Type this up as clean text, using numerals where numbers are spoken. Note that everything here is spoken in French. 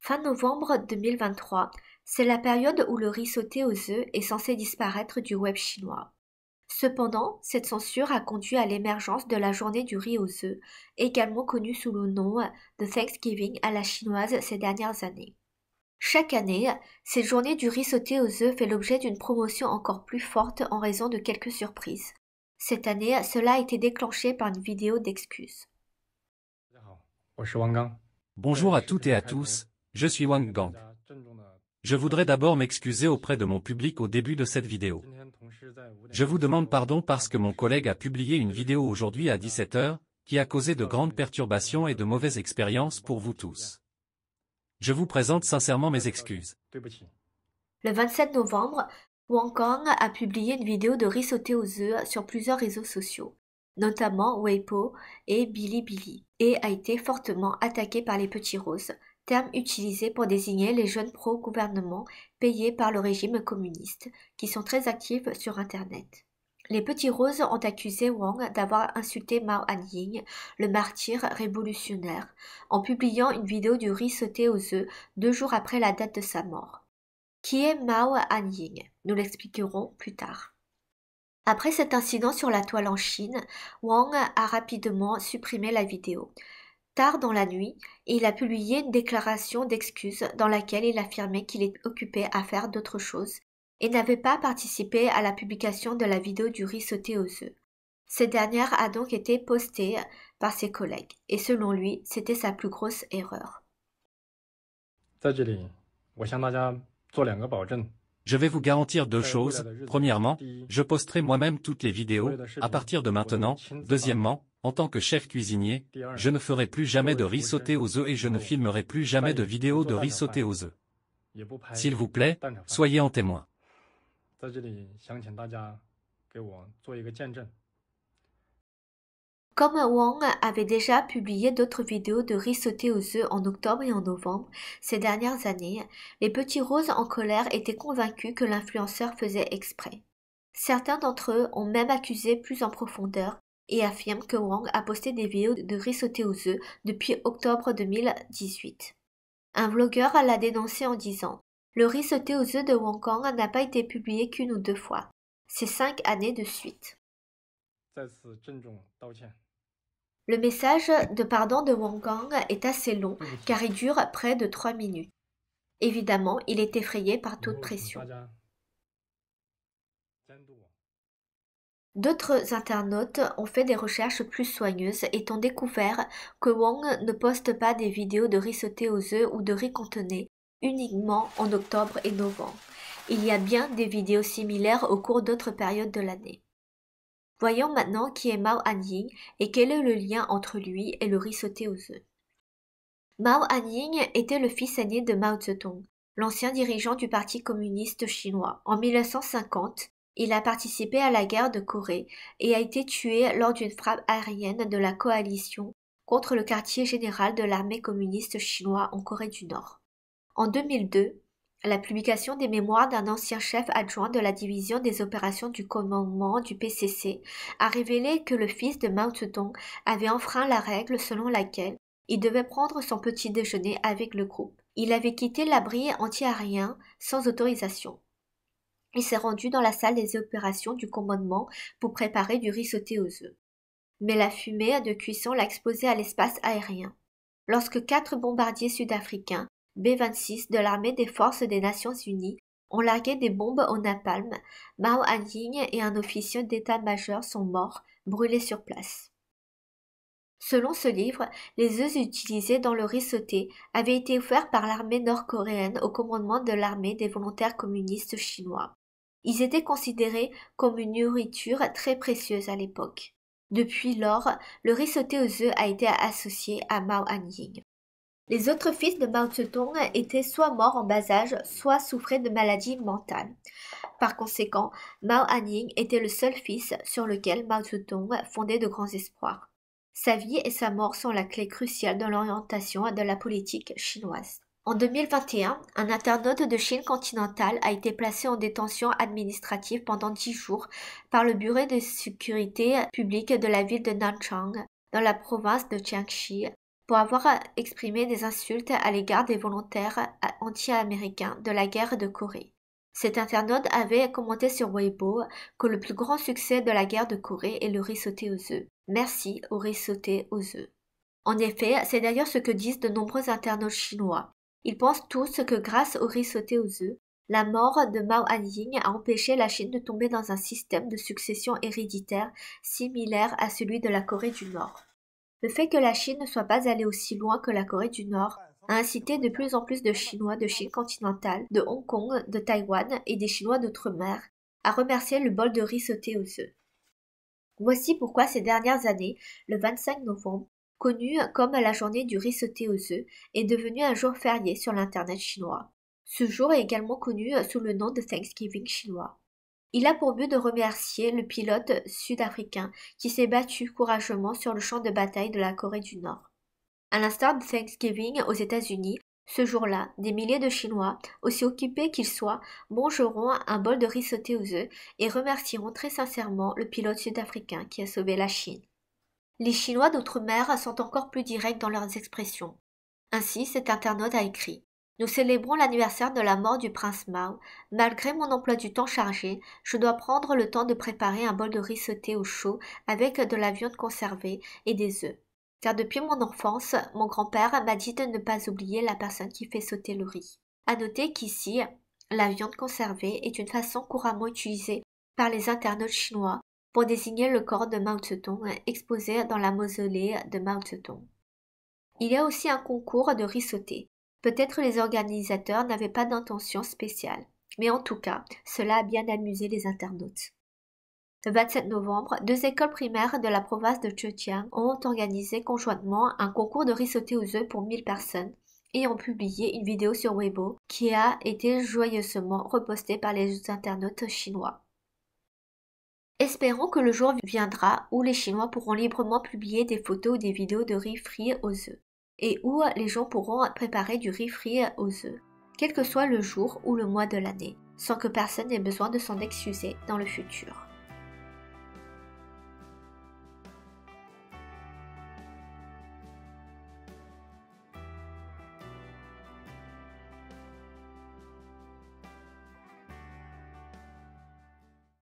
Fin novembre 2023, c'est la période où le riz sauté aux œufs est censé disparaître du web chinois. Cependant, cette censure a conduit à l'émergence de la journée du riz aux œufs, également connue sous le nom de Thanksgiving à la chinoise ces dernières années. Chaque année, cette journée du riz sauté aux œufs fait l'objet d'une promotion encore plus forte en raison de quelques surprises. Cette année, cela a été déclenché par une vidéo d'excuses. Bonjour à toutes et à tous, je suis Wang Gang. Je voudrais d'abord m'excuser auprès de mon public au début de cette vidéo. Je vous demande pardon parce que mon collègue a publié une vidéo aujourd'hui à 17 h, qui a causé de grandes perturbations et de mauvaises expériences pour vous tous. Je vous présente sincèrement mes excuses. Le 27 novembre, Wang Gang a publié une vidéo de riz sauté aux œufs sur plusieurs réseaux sociaux, notamment Weibo et Bilibili, et a été fortement attaqué par les petits roses, terme utilisé pour désigner les jeunes pro-gouvernement payés par le régime communiste, qui sont très actifs sur Internet. Les petits roses ont accusé Wang d'avoir insulté Mao Anying, le martyr révolutionnaire, en publiant une vidéo du riz sauté aux œufs 2 jours après la date de sa mort. Qui est Mao Anying? Nous l'expliquerons plus tard. Après cet incident sur la toile en Chine, Wang a rapidement supprimé la vidéo. Tard dans la nuit, il a publié une déclaration d'excuses dans laquelle il affirmait qu'il est occupé à faire d'autres choses et n'avait pas participé à la publication de la vidéo du riz sauté aux œufs. Cette dernière a donc été postée par ses collègues et selon lui, c'était sa plus grosse erreur. Je vais vous garantir deux choses. Premièrement, je posterai moi-même toutes les vidéos, à partir de maintenant. Deuxièmement, en tant que chef cuisinier, je ne ferai plus jamais de riz sauté aux œufs et je ne filmerai plus jamais de vidéos de riz sauté aux œufs. S'il vous plaît, soyez en témoin. Comme Wang avait déjà publié d'autres vidéos de riz sauté aux œufs en octobre et en novembre ces dernières années, les petits roses en colère étaient convaincus que l'influenceur faisait exprès. Certains d'entre eux ont même accusé plus en profondeur et affirment que Wang a posté des vidéos de riz sauté aux œufs depuis octobre 2018. Un vlogueur l'a dénoncé en disant « Le riz sauté aux œufs de Wang Gang n'a pas été publié qu'une ou deux fois. C'est 5 années de suite. » Le message de pardon de Wang Gang est assez long car il dure près de 3 minutes. Évidemment, il est effrayé par toute pression. D'autres internautes ont fait des recherches plus soigneuses et ont découvert que Wang ne poste pas des vidéos de riz sauté aux œufs ou de riz cantonné uniquement en octobre et novembre. Il y a bien des vidéos similaires au cours d'autres périodes de l'année. Voyons maintenant qui est Mao Anying et quel est le lien entre lui et le riz sauté aux œufs. Mao Anying était le fils aîné de Mao Zedong, l'ancien dirigeant du Parti communiste chinois. En 1950, il a participé à la guerre de Corée et a été tué lors d'une frappe aérienne de la coalition contre le quartier général de l'armée communiste chinoise en Corée du Nord. En 2002, la publication des mémoires d'un ancien chef adjoint de la division des opérations du commandement du PCC a révélé que le fils de Mao Zedong avait enfreint la règle selon laquelle il devait prendre son petit déjeuner avec le groupe. Il avait quitté l'abri anti-aérien sans autorisation. Il s'est rendu dans la salle des opérations du commandement pour préparer du riz sauté aux œufs. Mais la fumée de cuisson l'a exposé à l'espace aérien. Lorsque 4 bombardiers sud-africains B-26 de l'armée des forces des Nations Unies ont largué des bombes au napalm, Mao Anying et un officier d'état-major sont morts, brûlés sur place. Selon ce livre, les œufs utilisés dans le riz sauté avaient été offerts par l'armée nord-coréenne au commandement de l'armée des volontaires communistes chinois. Ils étaient considérés comme une nourriture très précieuse à l'époque. Depuis lors, le riz sauté aux œufs a été associé à Mao Anying. Les autres fils de Mao Zedong étaient soit morts en bas âge, soit souffraient de maladies mentales. Par conséquent, Mao Anying était le seul fils sur lequel Mao Zedong fondait de grands espoirs. Sa vie et sa mort sont la clé cruciale dans l'orientation de la politique chinoise. En 2021, un internaute de Chine continentale a été placé en détention administrative pendant 10 jours par le bureau de sécurité publique de la ville de Nanchang, dans la province de Jiangxi, pour avoir exprimé des insultes à l'égard des volontaires anti-américains de la guerre de Corée. Cet internaute avait commenté sur Weibo que le plus grand succès de la guerre de Corée est le riz sauté aux œufs. Merci au riz sauté aux œufs. En effet, c'est d'ailleurs ce que disent de nombreux internautes chinois. Ils pensent tous que grâce au riz sauté aux œufs, la mort de Mao Anying a empêché la Chine de tomber dans un système de succession héréditaire similaire à celui de la Corée du Nord. Le fait que la Chine ne soit pas allée aussi loin que la Corée du Nord a incité de plus en plus de Chinois de Chine continentale, de Hong Kong, de Taïwan et des Chinois d'outre-mer à remercier le bol de riz sauté aux œufs. Voici pourquoi ces dernières années, le 25 novembre, connu comme la journée du riz sauté aux œufs, est devenu un jour férié sur l'internet chinois. Ce jour est également connu sous le nom de Thanksgiving chinois. Il a pour but de remercier le pilote sud-africain qui s'est battu courageusement sur le champ de bataille de la Corée du Nord. À l'instar de Thanksgiving aux États-Unis, ce jour-là, des milliers de Chinois, aussi occupés qu'ils soient, mangeront un bol de riz sauté aux œufs et remercieront très sincèrement le pilote sud-africain qui a sauvé la Chine. Les Chinois d'outre-mer sont encore plus directs dans leurs expressions. Ainsi, cet internaute a écrit « Nous célébrons l'anniversaire de la mort du prince Mao. Malgré mon emploi du temps chargé, je dois prendre le temps de préparer un bol de riz sauté au chaud avec de la viande conservée et des œufs. Car depuis mon enfance, mon grand-père m'a dit de ne pas oublier la personne qui fait sauter le riz. » À noter qu'ici, la viande conservée est une façon couramment utilisée par les internautes chinois pour désigner le corps de Mao Zedong exposé dans la mausolée de Mao Zedong. Il y a aussi un concours de riz sauté. Peut-être les organisateurs n'avaient pas d'intention spéciale, mais en tout cas, cela a bien amusé les internautes. Le 27 novembre, 2 écoles primaires de la province de Zhejiang ont organisé conjointement un concours de riz sauté aux œufs pour 1000 personnes et ont publié une vidéo sur Weibo qui a été joyeusement repostée par les internautes chinois. Espérons que le jour viendra où les Chinois pourront librement publier des photos ou des vidéos de riz frit aux œufs, et où les gens pourront préparer du riz frit aux œufs, quel que soit le jour ou le mois de l'année, sans que personne n'ait besoin de s'en excuser dans le futur.